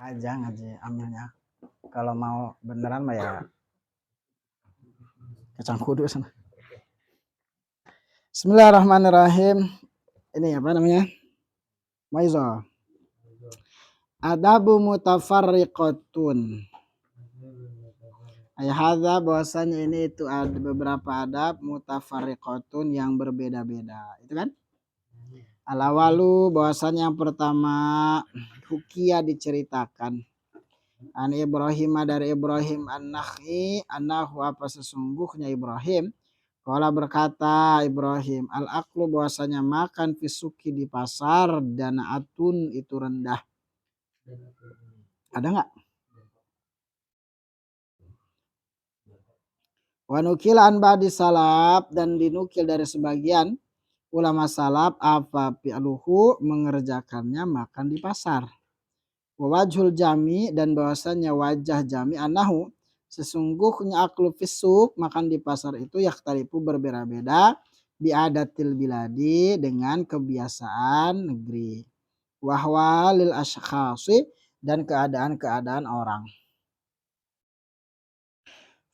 aja ngaji amilnya. Kalau mau beneran mah ya kacang kudu sana. Bismillahirrahmanirrahim. Ini apa namanya? Maizo. Adabu mutafarriqatun. Ayahadza bahwasanya ini itu ada beberapa adab mutafarriqatun yang berbeda-beda. Itu kan? Alawalu bahwasanya yang pertama hukia diceritakan. An Ibrahim dari Ibrahim an-Nakhi anahu apa sesungguhnya Ibrahim qala berkata Ibrahim al-aqlu bahwasanya makan fisuki di pasar danaatun itu rendah. Ada enggak? Wa nukila an ba'di salaf dan dinukil dari sebagian ulama salaf apa fi'luhu mengerjakannya makan di pasar. Wajhul jami dan bahwasanya wajah jami anahu sesungguhnya aklu fisuk makan di pasar itu yakhtalifu berbeda-beda biadatil biladi dengan kebiasaan negeri wahwa lil ashkhasi dan keadaan-keadaan orang.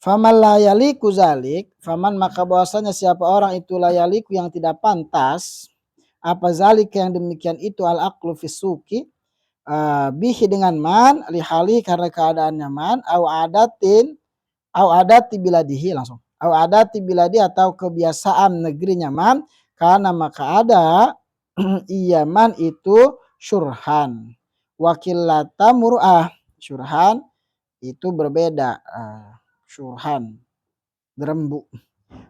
Faman la yaliku zalik faman maka bahwasanya siapa orang itu la yaliku yang tidak pantas apa zalik yang demikian itu al aqlu fisuki bihi dengan man lihali karena keadaannya man au adati biladihi langsung au adati biladi atau kebiasaan negerinya man karena maka ada iya man itu syurhan wakilata mur'ah syurhan itu berbeda syurhan derembu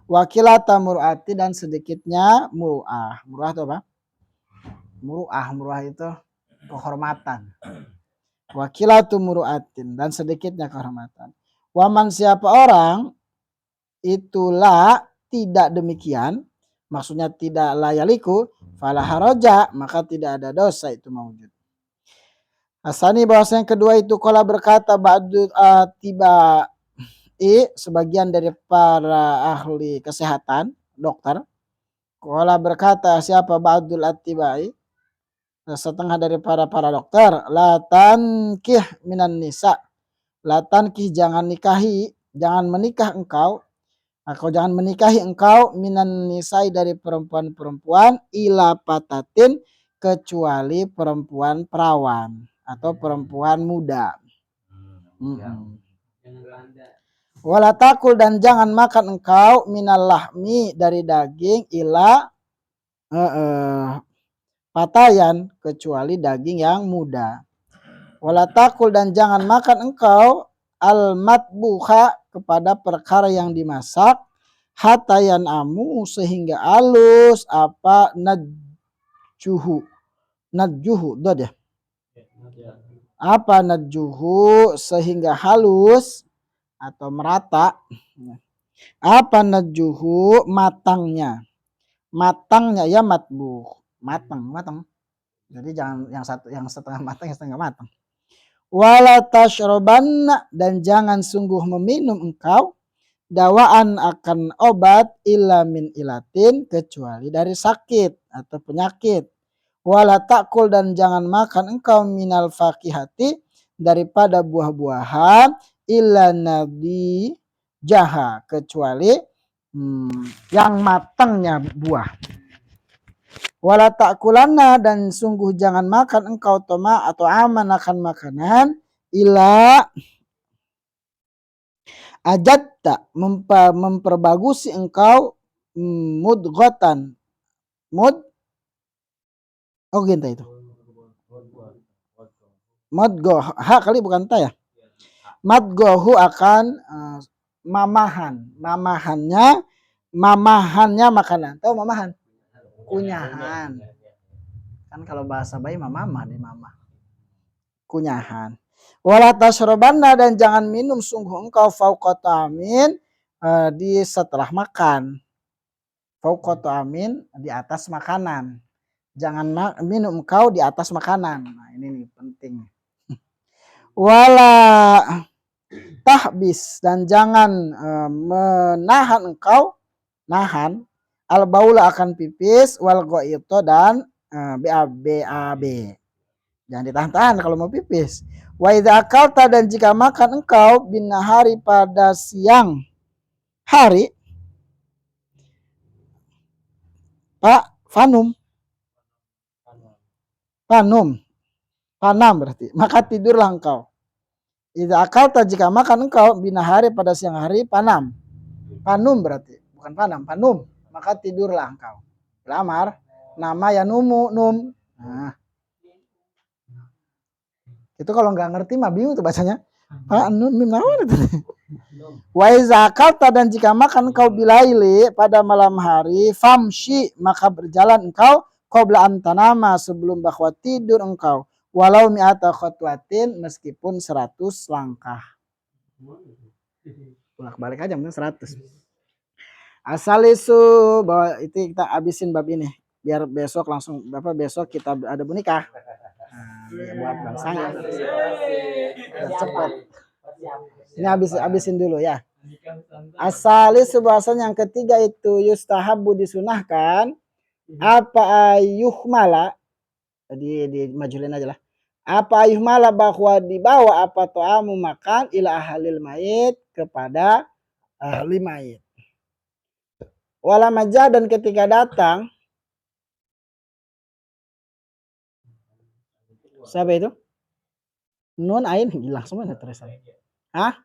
wakilata mur'ati dan sedikitnya mur'ah itu apa? Mur'ah itu kehormatan. Wakilatu muru'atin dan sedikitnya kehormatan. Waman siapa orang itulah tidak demikian, maksudnya tidak layaliku, fala haraja maka tidak ada dosa itu maujud. Asani bahasa yang kedua itu kala berkata ba'du tiba sebagian dari para ahli kesehatan dokter kala berkata siapa ba'dul atibai setengah dari para dokter latankih minan nisa latankih jangan menikah engkau atau jangan menikahi engkau minan nisai dari perempuan-perempuan ila patatin kecuali perempuan perawan atau perempuan muda. Wala takul dan jangan makan engkau minal lahmi dari daging ila patayan kecuali daging yang muda. Wala takul dan jangan makan engkau al matbuha kepada perkara yang dimasak hatayan amu sehingga alus apa nadjuhu dod ya apa nadjuhu sehingga halus atau merata apa nadjuhu matangnya ya matbuh matang. Jadi jangan yang setengah matang, yang setengah matang. Wala tashrabanna dan jangan sungguh meminum engkau dawaan akan obat illa min ilatin kecuali dari sakit atau penyakit. Wala takul dan jangan makan engkau minal fakihati daripada buah-buahan illa nabi jaha kecuali yang matangnya buah. Wala ta'kulanna dan sungguh jangan makan engkau toma atau aman akan makanan ila ajatta memperbagusi engkau mudghatan genta itu madgoh kali bukan ta ya madgohu akan mamahannya makanan tahu mamahan kunyahan kan kalau bahasa bayi mama kunyahan wala tasrobanna dan jangan minum sungguh engkau fauqata amin di setelah makan fauqata amin di atas makanan jangan minum engkau di atas makanan nah ini nih penting wala tahbis dan jangan menahan engkau al-baula akan pipis wal go'ito dan BAB. Jangan ditahan-tahan kalau mau pipis. Wa idza akalta dan jika makan engkau binahari pada siang hari, Pak fanum, panam berarti, maka tidurlah engkau. Idza akalta jika makan engkau binahari pada siang hari, panum berarti, bukan panum, maka tidurlah engkau. Lamar, nama ya num. Nah, itu kalau nggak ngerti mah bingung tuh bacanya. Panum mim naon itu. Wa iza akalta dan jika makan engkau bilaili pada malam hari, famshi maka berjalan engkau qabla antanama sebelum bahwa tidur engkau. Walau mi'ata khotwatin meskipun 100 langkah. Bolak balik aja mungkin 100. Asal isu bahwa itu kita abisin bab ini biar besok langsung besok kita ada menikah. Nah, buat bangsa biar cepat. Ini abisin dulu ya. Asalis bahasanya yang ketiga itu yustahabu disunahkan apa ayuhmala di majulin aja lah. Apa ayuhmala bahwa dibawa apa to'amu makan ila ahlil mayit kepada ahli mayit. Wala majah dan ketika datang siapa itu? Nun ain hilang semua tulisan. Hah?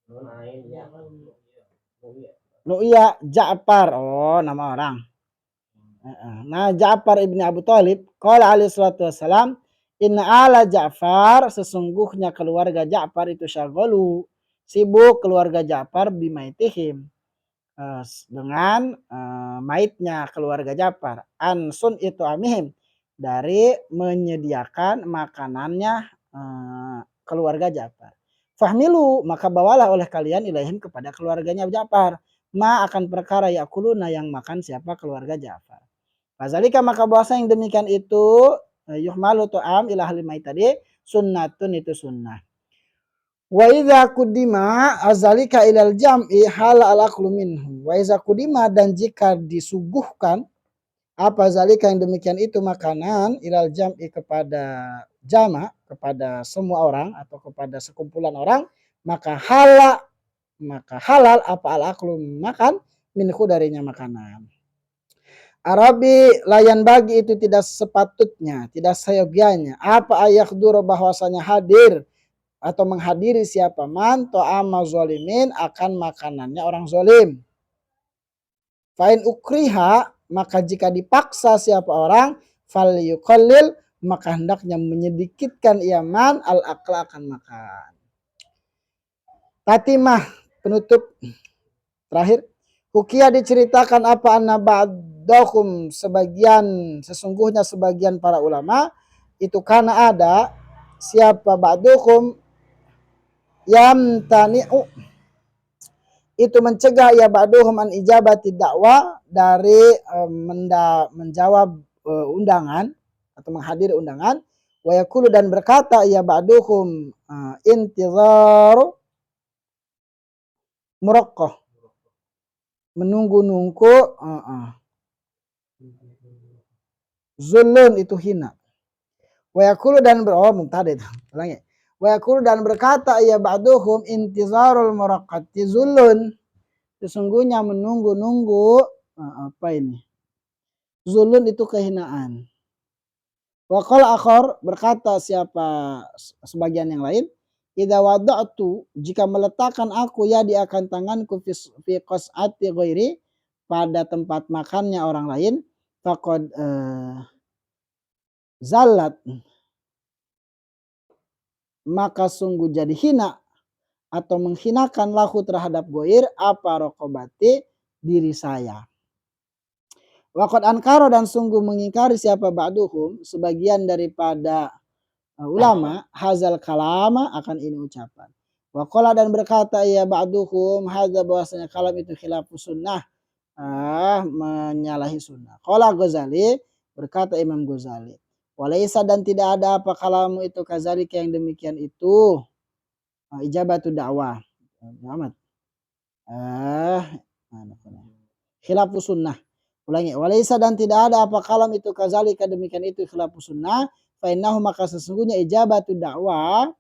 Nun ain ya. Nu'ya Ja'far. Oh, nama orang. Nah, Ja'far ibni Abu Thalib, qala alaihi salatu wassalam, inna ala Ja'far, sesungguhnya keluarga Ja'far itu syaghalu, sibuk keluarga Ja'far bimaitihim, dengan maitnya keluarga Ja'far, ansun itu amihim, dari menyediakan makanannya keluarga Ja'far. Fahmilu, maka bawalah oleh kalian ilaihim kepada keluarganya Ja'far, ma akan perkara yakuluna yang makan siapa keluarga Ja'far. Fazalika maka bahasa yang demikian itu yuhmalu tu'am ila ahli mayit tadi sunnatun itu sunnah. Wa idza kudima azalika ilal jam'i hal al aqlu minhu. Wa idza kudima dan jika disuguhkan apa zalika yang demikian itu makanan ilal jam'i kepada jama, kepada semua orang atau kepada sekumpulan orang, maka halal apa al aqlu makan minhu darinya makanan. Arabi layan bagi itu tidak sepatutnya, tidak seyogianya. Apa ayat duro bahwasanya hadir atau menghadiri siapa man to'ama zolimin akan makanannya orang zolim. Fa'in ukriha maka jika dipaksa siapa orang fal yuqallil maka hendaknya menyedikitkan ia man al akla akan makan. Tatimah penutup terakhir. Hukia diceritakan apa anna ba'dakum sesungguhnya sebagian para ulama itu karena ada siapa ba'dukum yamtani'u itu mencegah ya ba'duhum an ijabati dakwah dari menjawab undangan atau menghadiri undangan wa yaqulu dan berkata ya ba'duhum intizar muraqqah menunggu-nunggu zulun itu hina. Wa yaqulu dan muntad itu. Ulangi. Wa yaqulu dan berkata ya ba'duhum intizarul muraqqati zulun. Sesungguhnya menunggu-nunggu apa ini? Zulun itu kehinaan. Wa qala akhar berkata siapa sebagian yang lain idza wada'tu jika meletakkan aku ya di akan tanganku fi qas'ati ghairi pada tempat makannya orang lain faqad zallat maka sungguh jadi hina atau menghinakan lahu terhadap goir apa rokobati diri saya. Waqad ankara dan sungguh mengingkari siapa ba'duhum sebagian daripada ulama hazal kalama akan ini ucapan. Waqala dan berkata ya ba'duhum hadza bahwasanya kalam itu khilafus sunnah menyalahi sunnah. Qala Ghazali berkata Imam Ghazali walaisa dan tidak ada apa kalamu itu kazalika yang demikian itu ijabatu dakwah. Muhammad. Khilafus sunnah. Ulangi. Walaisa dan tidak ada apa kalam itu kazalika demikian itu khilafus sunnah fa innahu maka sesungguhnya ijabatu dakwah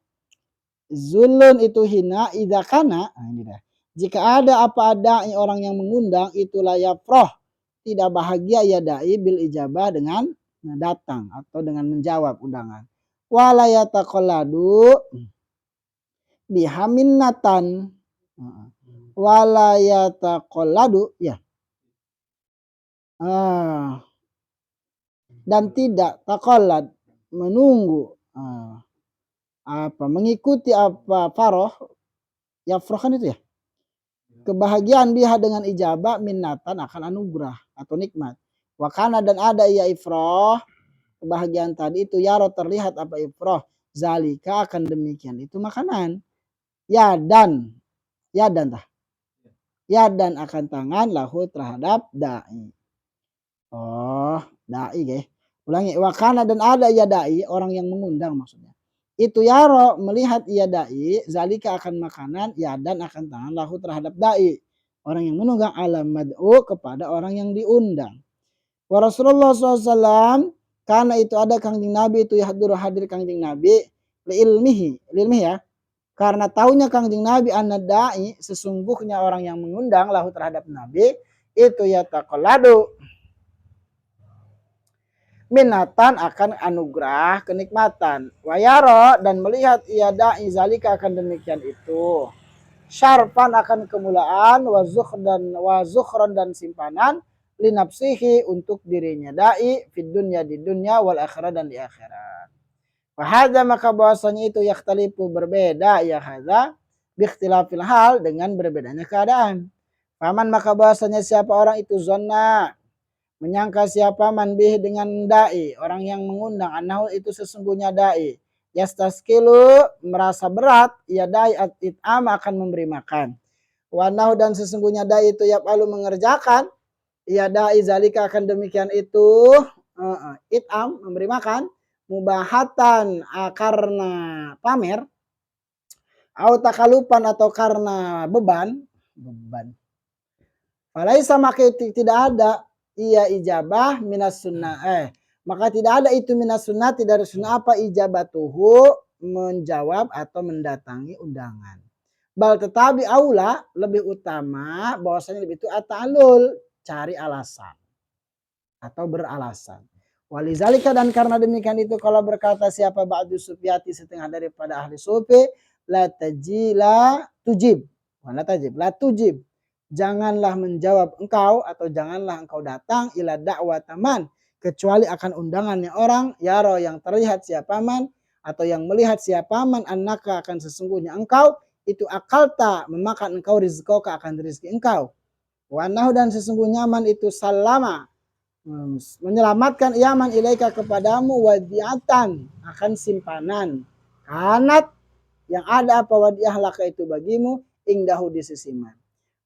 zulun itu hina idza kana, nah ini dah. Jika ada apa dai orang yang mengundang itu layafroh, tidak bahagia ya dai bil ijabah dengan datang atau dengan menjawab undangan. Wala yataqalladu bihaminnatan. Wala yataqalladu ya. Dan tidak taqallad menunggu mengikuti apa faroh yafroh kan itu ya. Kebahagiaan biha dengan ijabah minnatan akan anugerah atau nikmat. Wakana dan ada ya ifroh kebahagiaan tadi itu yaro terlihat apa ifroh zalika akan demikian itu makanan ya dan tah ya dan akan tangan lahu terhadap dai. Oh dai deh ulangi wakana dan ada ya dai orang yang mengundang maksudnya itu yaro melihat ia dai zalika akan makanan ya dan akan tangan lahu terhadap dai orang yang menunggang alam mad'u kepada orang yang diundang. Wa Rasulullah SAW karena itu ada kangjeng Nabi itu hadir kangjeng Nabi ilmihi ya karena taunya kangjeng Nabi an-da'i sesungguhnya orang yang mengundang lahu terhadap Nabi itu ya taqalladu minatan akan anugerah kenikmatan wayaro dan melihat ia da'i zalika akan demikian itu syarfan akan kemuliaan wazukhran dan simpanan linapsihi untuk dirinya dai fid dunya di dunia wal akhirat dan di akhirat. Wahada maka bahwasanya itu yakhtalifu berbeda ya hadza biikhtilafil hal dengan berbedanya keadaan. Paman maka bahwasanya siapa orang itu zonna menyangka siapa man bih dengan dai orang yang mengundang anahu itu sesungguhnya dai yastaskilu merasa berat ya dai it'am akan memberi makan wanahu dan sesungguhnya dai itu yafalu mengerjakan ya dai zalika akan demikian itu it'am memberi makan mubahatan karena pamer atau takalupan atau karena beban falaisa maka tidak ada iya ijabah minas sunnah maka tidak ada itu minas sunnah dari sunnah apa ijabatuhu menjawab atau mendatangi undangan bal tetapi aula lebih utama bahwasanya lebih itu at-ta'allul cari alasan atau beralasan walizalika dan karena demikian itu kalau berkata siapa ba'du sufiyati setengah daripada ahli sufi la tujib janganlah menjawab engkau atau janganlah engkau datang ila da'wataman kecuali akan undangannya orang yaro yang terlihat siapa man atau yang melihat siapa man annaka akan sesungguhnya engkau itu akalta memakan engkau rizqaka akan rezeki engkau wanahu dan sesungguhnya man itu salama menyelamatkan iaman ilaika kepadamu wadiatan akan simpanan kanat yang ada apa wadiah laka itu bagimu ingdahu di sisi man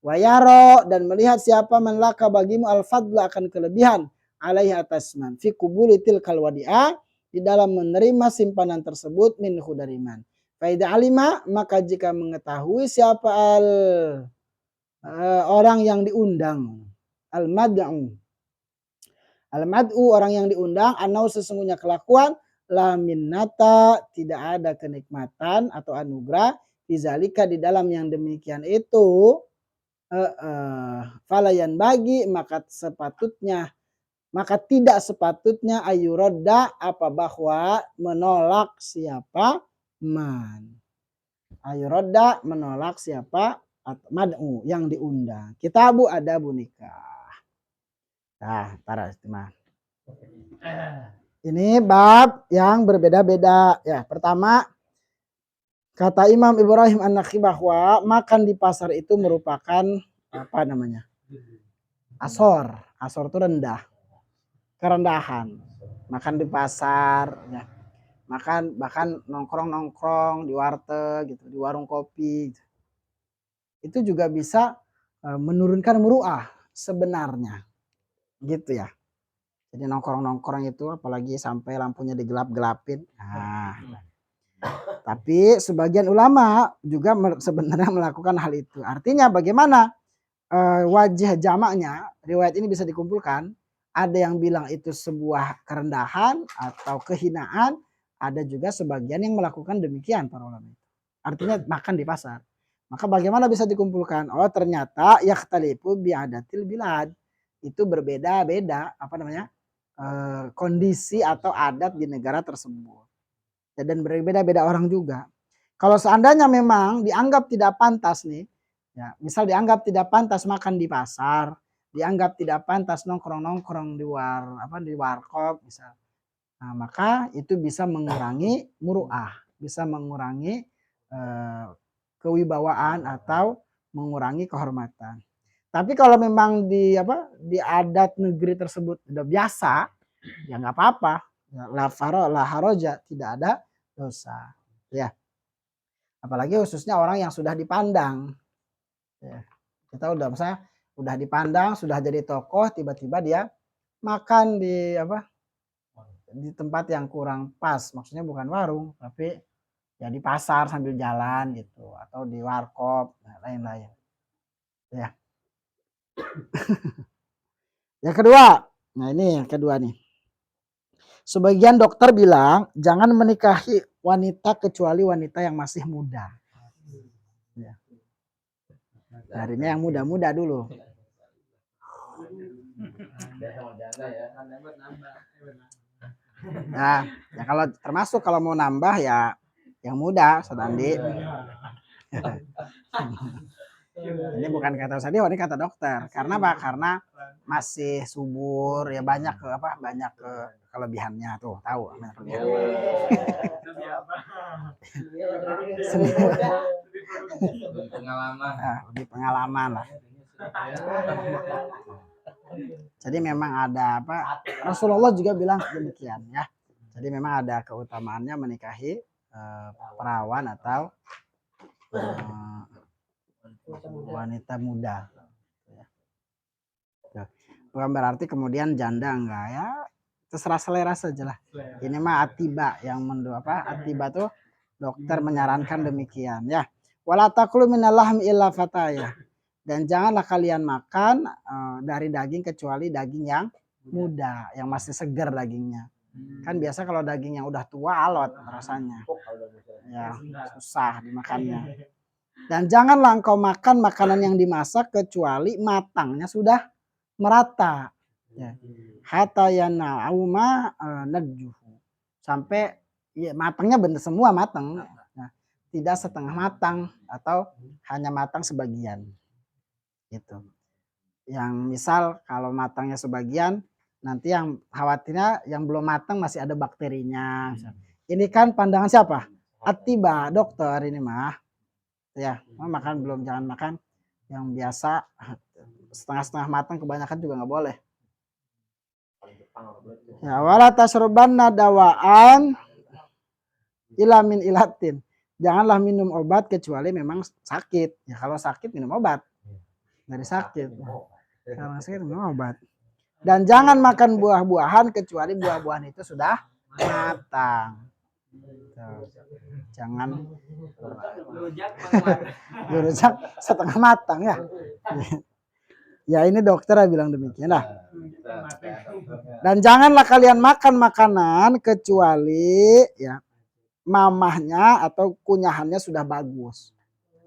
wayaro dan melihat siapa manlaka bagimu al-fadla akan kelebihan alaihi atas man fi kubuli tilkal wadi'ah di dalam menerima simpanan tersebut minhu dari man faida alima maka jika mengetahui siapa orang yang diundang al-mad'u orang yang diundang anau sesungguhnya kelakuan la minnata tidak ada kenikmatan atau anugerah dizalika di dalam yang demikian itu falayan bagi maka tidak sepatutnya ayurodda apa bahwa menolak siapa man ayurodda menolak siapa mad'u yang diundang kitabu adabu nikah para istimewa ini bab yang berbeda-beda ya pertama kata Imam Ibrahim An-Nakhi bahwa makan di pasar itu merupakan apa namanya? Asor itu rendah. Kerendahan. Makan di pasar ya. Makan bahkan nongkrong di warteg gitu, di warung kopi gitu. Itu juga bisa menurunkan muruah sebenarnya. Gitu ya. Jadi nongkrong itu apalagi sampai lampunya digelap-gelapin. Tapi sebagian ulama juga sebenarnya melakukan hal itu. Artinya bagaimana wajah jamaknya riwayat ini bisa dikumpulkan Ada yang bilang itu sebuah kerendahan atau kehinaan, ada juga sebagian yang melakukan demikian para ulama. Artinya makan di pasar. Maka bagaimana bisa dikumpulkan? Oh ternyata yakhtalifu bi'adatil bilad. Itu berbeda-beda kondisi atau adat di negara tersebut. Dan berbeda-beda orang juga. Kalau seandainya memang dianggap tidak pantas nih, ya, misal dianggap tidak pantas makan di pasar, dianggap tidak pantas nongkrong-nongkrong di warkop misal. Nah, maka itu bisa mengurangi muruah, bisa mengurangi kewibawaan atau mengurangi kehormatan. Tapi kalau memang di adat negeri tersebut sudah biasa, ya nggak apa-apa. La haroja, tidak ada dosa. Ya. Apalagi khususnya orang yang sudah dipandang. Ya. Kita udah dipandang, sudah jadi tokoh, tiba-tiba dia makan di tempat yang kurang pas. Maksudnya bukan warung, tapi ya di pasar sambil jalan gitu, atau di warkop, lain-lain. Ya. Yang kedua, nah ini yang kedua nih. Sebagian dokter bilang jangan menikahi wanita kecuali wanita yang masih muda. Ya. Darinya yang muda-muda dulu. Nah, ya kalau termasuk kalau mau nambah ya yang muda, Sadandi. Ini bukan kata saya, ini kata dokter. Karena apa? Karena masih subur, ya banyak kelebihannya tuh, tahu banyak kelebihannya. Lebih pengalaman lah. Jadi memang ada Rasulullah juga bilang demikian ya. Jadi memang ada keutamaannya menikahi perawan atau wanita muda. Bukan berarti kemudian janda enggak ya, terserah selera saja lah. Ini mah atiba yang atiba tuh dokter menyarankan demikian ya. Wala taqulu minal lahmi illa fataya. Dan janganlah kalian makan dari daging kecuali daging yang muda, yang masih segar dagingnya. Kan biasa kalau daging yang udah tua alot rasanya. Ya, susah dimakannya. Dan janganlah engkau makan makanan yang dimasak kecuali matangnya sudah merata. Ya. Hatta yana'uma najjuhu. Sampai ya, matangnya benar semua matang. Nah, tidak setengah matang atau hanya matang sebagian. Gitu. Yang misal kalau matangnya sebagian, nanti yang khawatirnya yang belum matang masih ada bakterinya. Ini kan pandangan siapa? Atiba, dokter ini mah. Ya, jangan makan yang biasa setengah-setengah matang, kebanyakan juga nggak boleh. Ya, wala tasrubanna dawaan ilamin ilatin. Janganlah minum obat kecuali memang sakit. Ya kalau sakit minum obat. Dari sakit. Kalau sakit minum obat. Dan jangan makan buah-buahan kecuali buah-buahan itu sudah matang. Jangan rujak setengah matang ya. Ya ini dokter bilang demikian lah. Dan janganlah kalian makan makanan kecuali ya mamahnya atau kunyahannya sudah bagus.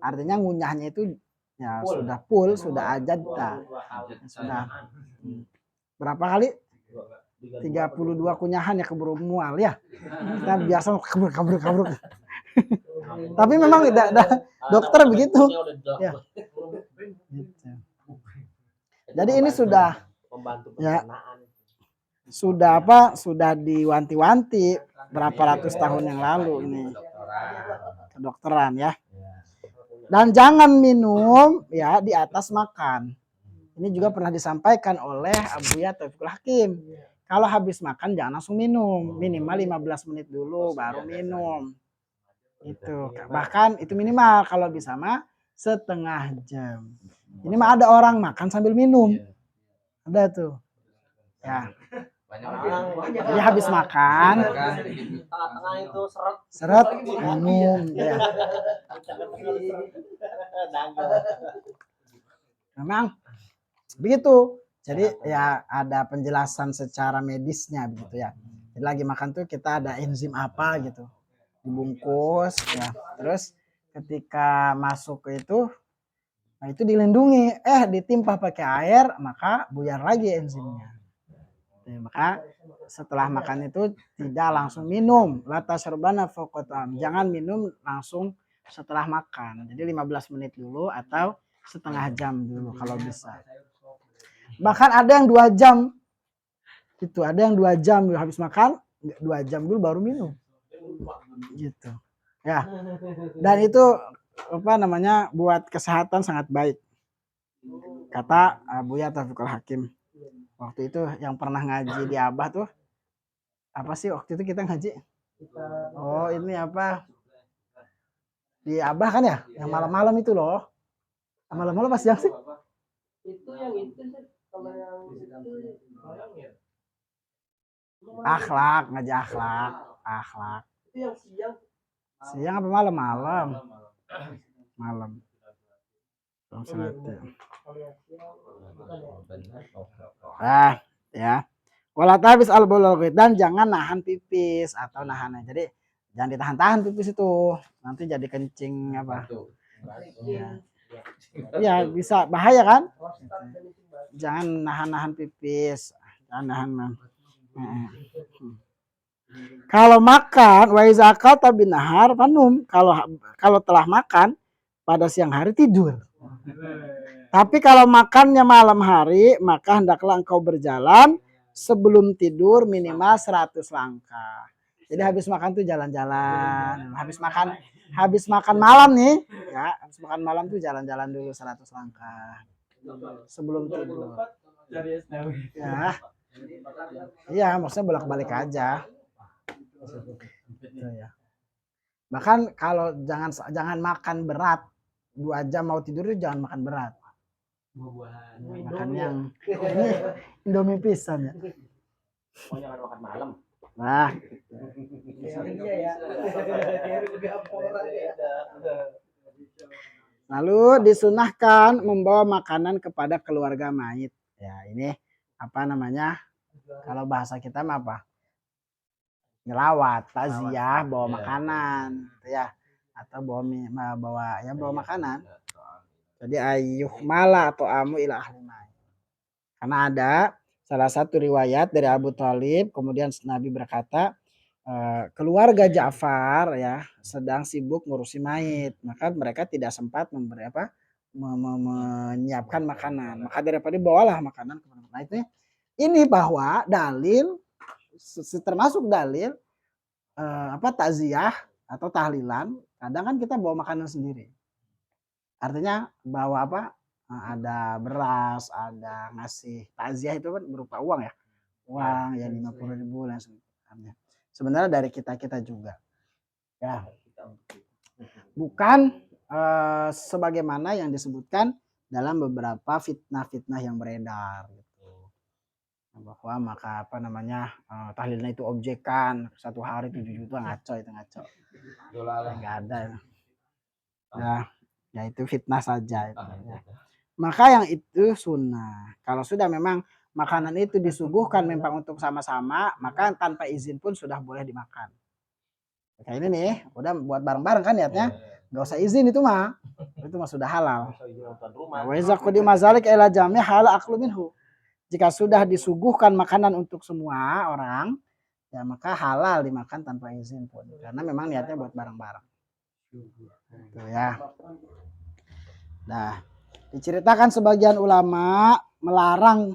Artinya ngunyahnya itu ya sudah full, sudah ajad, sudah berapa kali? 32 kunyahan ya keburu mual ya. Kita biasa kabur. Tapi memang dokter begitu. Ya. Jadi ini sudah ya, sudah diwanti-wanti berapa ratus tahun yang lalu ini kedokteran ya. Dan jangan minum ya di atas makan. Ini juga pernah disampaikan oleh Abuya Taufikul Hakim. Kalau habis makan jangan langsung minum, minimal 15 menit dulu baru minum. Itu bahkan itu minimal, kalau bisa mah setengah jam. Ini mah ada orang makan sambil minum. Ada tuh. Ya. Dia habis makan, tengah-tengah itu seret minum ya. Memang begitu. Jadi ya ada penjelasan secara medisnya begitu ya. Jadi lagi makan tuh kita ada enzim apa gitu dibungkus ya. Terus ketika masuk ke itu, nah itu dilindungi. Ditimpa pakai air maka buyar lagi enzimnya. Ya, maka setelah makan itu tidak langsung minum. La tashrabana fawqa. Jangan minum langsung setelah makan. Jadi 15 menit dulu atau setengah jam dulu kalau bisa. Bahkan ada yang 2 jam. Itu ada yang 2 jam habis makan, 2 jam dulu baru minum. Gitu. Ya. Dan itu buat kesehatan sangat baik. Kata Buya Taufikul Hakim. Waktu itu yang pernah ngaji di Abah tuh apa sih waktu itu kita ngaji? Oh, ini apa? Di Abah kan ya? Yang malam-malam itu loh. Malam-malam pas siang sih? Itu yang itu sih. Kalau yang itu akhlak, ngaji akhlak. Itu yang siang. Siang apa malam? Malam. Ya. Wala tabis al-bulal dan jangan nahan pipis atau nahan. Jadi jangan ditahan-tahan pipis itu. Nanti jadi kencing apa? Ya bisa bahaya kan? Jangan nahan-nahan pipis, jangan nahan. Kalau makan wa iza akata bin nahar fanum, kalau telah makan pada siang hari tidur. Tapi kalau makannya malam hari, maka hendaklah engkau berjalan sebelum tidur minimal 100 langkah. Jadi habis makan tuh jalan-jalan. Habis makan malam nih, ya, habis makan malam tuh jalan-jalan dulu 100 langkah. Sebelum tidur. Ya. Iya, maksudnya bolak-balik aja. Gitu ya. Bahkan kalau jangan makan berat. 2 jam mau tidur itu jangan makan berat. Makan yang ini Indomie pisan ya. Oh, jangan makan malam. Nah. Lalu disunahkan membawa makanan kepada keluarga mayit. Ya, ini apa namanya? Kalau bahasa kita mah apa? Ngelawat, takziah, bawa makanan, ya. Atau bawa makanan. Jadi ayuh mala atau amu ila ahli mayit. Karena ada salah satu riwayat dari Abu Thalib, kemudian Nabi berkata, keluarga Ja'far ya sedang sibuk ngurusi mayit, maka mereka tidak sempat menyiapkan makanan. Maka daripada bawalah makanan kepada mayit. Ini bahwa dalil termasuk dalil takziah atau tahlilan, kadang kan kita bawa makanan sendiri. Artinya bawa ada beras, ada ngasih takziah itu kan berupa uang ya. Uang ya 50.000 dan sebagainya. Sebenarnya dari kita juga. Ya. Bukan sebagaimana yang disebutkan dalam beberapa fitnah-fitnah yang beredar gitu. Bahwa tahlilnya itu objekan 1 hari 7 juta, ngaco. Enggak ada. Ya itu fitnah saja itu, ya. Maka yang itu sunnah. Kalau sudah memang makanan itu disuguhkan memang untuk sama-sama, maka tanpa izin pun sudah boleh dimakan. Kayak ini nih, udah buat bareng-bareng kan niatnya. Gak usah izin itu mah. Itu mah sudah halal. Wa iza qudima zalik ila jami' halal aklu minhu. Jika sudah disuguhkan makanan untuk semua orang, ya maka halal dimakan tanpa izin pun. Karena memang niatnya buat bareng-bareng. Gitu ya. Nah, diceritakan sebagian ulama melarang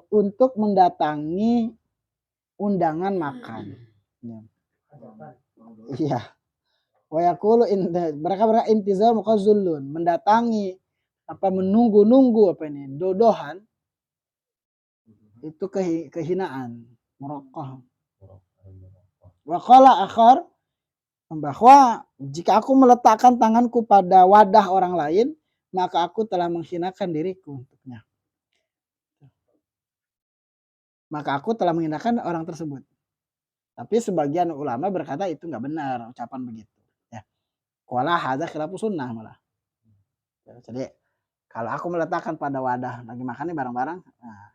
untuk mendatangi undangan makan. Iya. Wa yaqulu mereka intizar muqazzulun, mendatangi menunggu dodohan itu kehinaan, merokah. Wa qala akhar, bahwa jika aku meletakkan tanganku pada wadah orang lain, maka aku telah menghinakan diriku untuknya. Maka aku telah menghinakan orang tersebut. Tapi sebagian ulama berkata itu nggak benar ucapan begitu. Ya. Qala hadza khilafu sunnah malah. Jadi Kalau aku meletakkan pada wadah lagi makannya bareng-bareng, nah,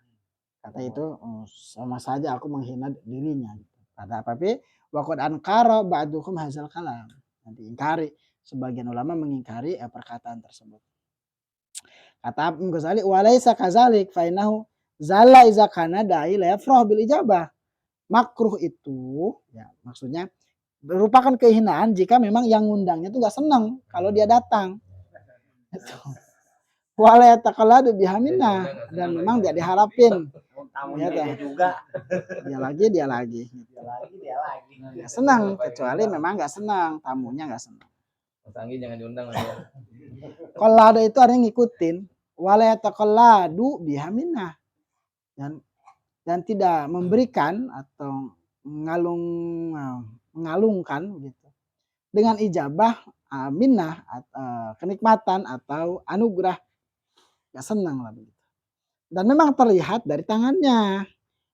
kata itu sama saja aku menghina dirinya. Tapi waqad ankara ba'duhum hadzal kalam. Nanti ingkari, sebagian ulama mengingkari perkataan tersebut. Kata Imam Ghazali, walaisa kadzalik fa innahu zalla iza kana da'i la yafrah bil ijabah. Makruh itu ya maksudnya merupakan kehinaan jika memang yang ngundangnya tuh gak senang kalau dia datang. Wala yataqalladu biha minna, dan memang dia diharapin. Tamunya dia juga. Dia lagi. Dia lagi. Gak senang, kecuali memang gak senang, tamunya gak senang. Tanggi jangan diundang. Qallada itu artinya ngikutin. Wala yataqalladu biha minna. Dan tidak memberikan atau mengalungkan gitu dengan ijabah minnah kenikmatan atau anugerah, gak senang lah begitu. Dan memang terlihat dari tangannya,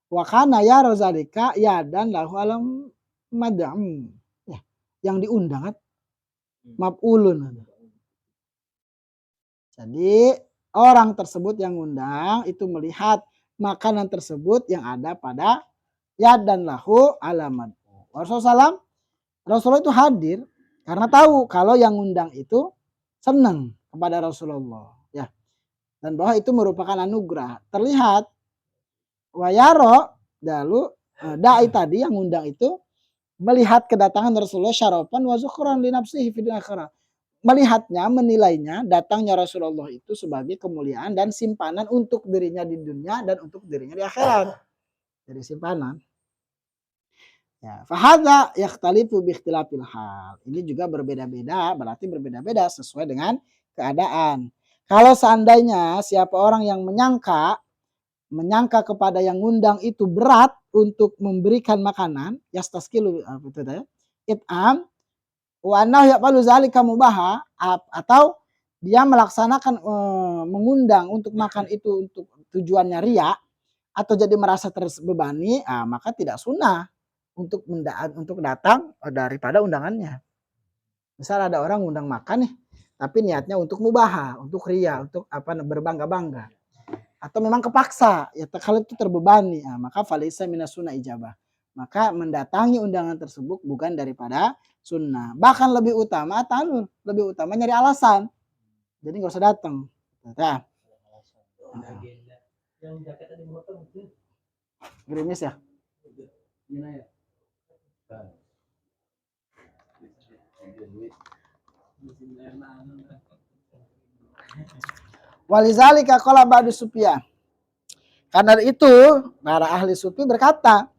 wa kana ya rozalika ya dan lahu alam madam ya, yang diundang kan maf'ulun. Jadi orang tersebut yang undang itu melihat makanan tersebut yang ada pada yad dan lahu alamat. Rasulullah itu hadir karena tahu kalau yang undang itu senang kepada Rasulullah, ya, dan bahwa itu merupakan anugerah. Terlihat wayaro lalu dai tadi yang undang itu melihat kedatangan Rasulullah syarafan wa zukhran li nafsihi fil akhirah. Melihatnya, menilainya datangnya Rasulullah itu sebagai kemuliaan dan simpanan untuk dirinya di dunia dan untuk dirinya di akhirat. Jadi simpanan. Ya, fahadza yakhtalifu bi ikhtilafil hal. Ini juga berbeda-beda, berarti berbeda-beda sesuai dengan keadaan. Kalau seandainya siapa orang yang menyangka kepada yang ngundang itu berat untuk memberikan makanan, yastaskilu itu ya. It'am wa annahu yaqbalu zalika mubaha, atau dia melaksanakan mengundang untuk makan itu untuk tujuannya riya atau jadi merasa terbebani, maka tidak sunnah untuk datang daripada undangannya. Misal ada orang undang makan nih, tapi niatnya untuk mubaha, untuk riya, untuk berbangga-bangga. Atau memang kepaksa, ya kalau itu terbebani, maka falaisa minas sunnah ijabah. Maka mendatangi undangan tersebut bukan daripada sunnah. Bahkan lebih utama nyari alasan. Jadi nggak usah datang. Nah. Yang jaketnya di motor mungkin. Gerimis ya? Gimana ya? Walizalika qala ba'du Sufyan. Karena itu para ahli sufi berkata,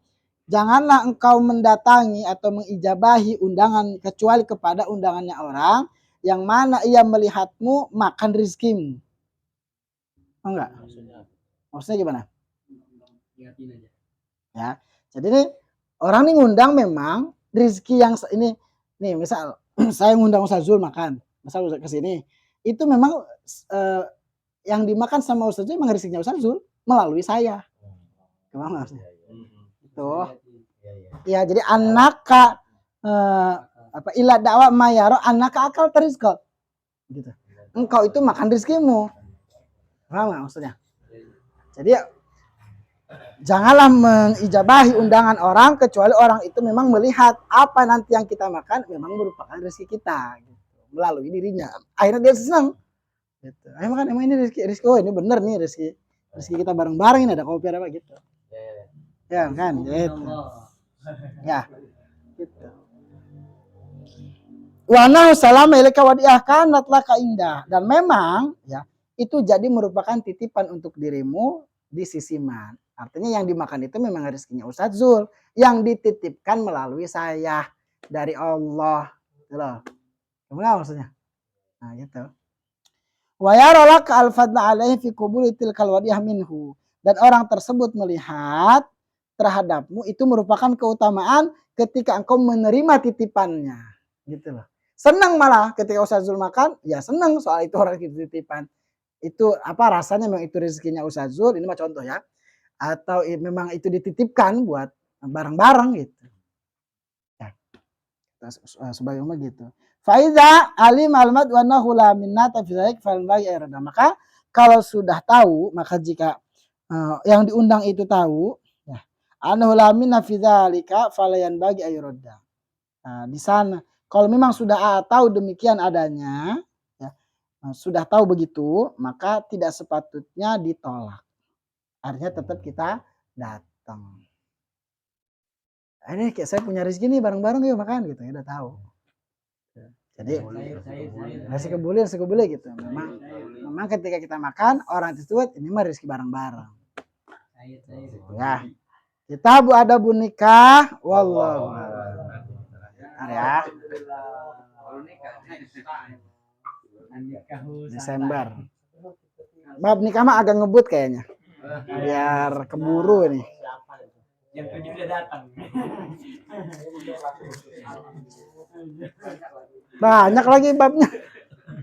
janganlah engkau mendatangi atau mengijabahi undangan kecuali kepada undangannya orang yang mana ia melihatmu makan rizkimu. Oh enggak? Maksudnya gimana? Ya, jadi ini orang ini ngundang memang rizki yang ini nih, misal saya ngundang Ustaz Zul makan, misal ke sini, itu memang yang dimakan sama Ustaz Zul memang rezekinya Ustaz Zul melalui saya. Gimana maksudnya? Itu. Ya, jadi anaka ila dakwah mayaro anaka akal terizqat. Gitu. Engkau itu makan rezekimu. Paham enggak maksudnya? Jadi janganlah mengijabahi undangan orang kecuali orang itu memang melihat apa nanti yang kita makan memang merupakan rezeki kita gitu, melalui dirinya. Akhirnya dia senang. Gitu. Ayo makan, emang ini rezeki, oh ini bener nih rezeki kita bareng-bareng, ini ada kopi apa gitu. Ya kan, gitu. Ya, gitu. Wa nahu salama ilaika wadi'ah kanat laka indah, dan memang ya itu jadi merupakan titipan untuk dirimu di sisi man. Artinya yang dimakan itu memang rezekinya Ustaz Zul yang dititipkan melalui saya dari Allah. Gitu loh. Gimana maksudnya? Nah, gitu. Wa yara laka al-fadla alaihi fi qubuli tilkal wadiyah minhu. Dan orang tersebut melihat terhadapmu itu merupakan keutamaan ketika engkau menerima titipannya. Gitu loh. Senang malah ketika Ustaz Zul makan, ya senang soal itu orang titipan. Itu apa rasanya memang itu rezekinya Ustaz Zul, ini mah contoh ya. Atau memang itu dititipkan buat bareng-bareng gitu. Ya. Sebagai umat gitu. Faiza alim almat wa nahu la minnata fi dzalik fal bagi irada. Maka kalau sudah tahu, maka jika yang diundang itu tahu, ya, annahu la minna fi dzalika falayan bagi ayuradda. Nah, di sana kalau memang sudah tahu demikian adanya, ya, sudah tahu begitu, maka tidak sepatutnya ditolak. Artinya tetap kita datang. Ini kayak saya punya rezeki nih bareng-bareng yuk makan gitu, ya udah tahu. Jadi nasi kebuli gitu. Memang ketika kita makan orang tersebut ini mah rezeki bareng-bareng. Ya. Kita ada nikah, wallahu ya. Desember. Bab nikah mah agak ngebut kayaknya. Biar keburu ini. Yang kerja udah datang. Banyak lagi babnya.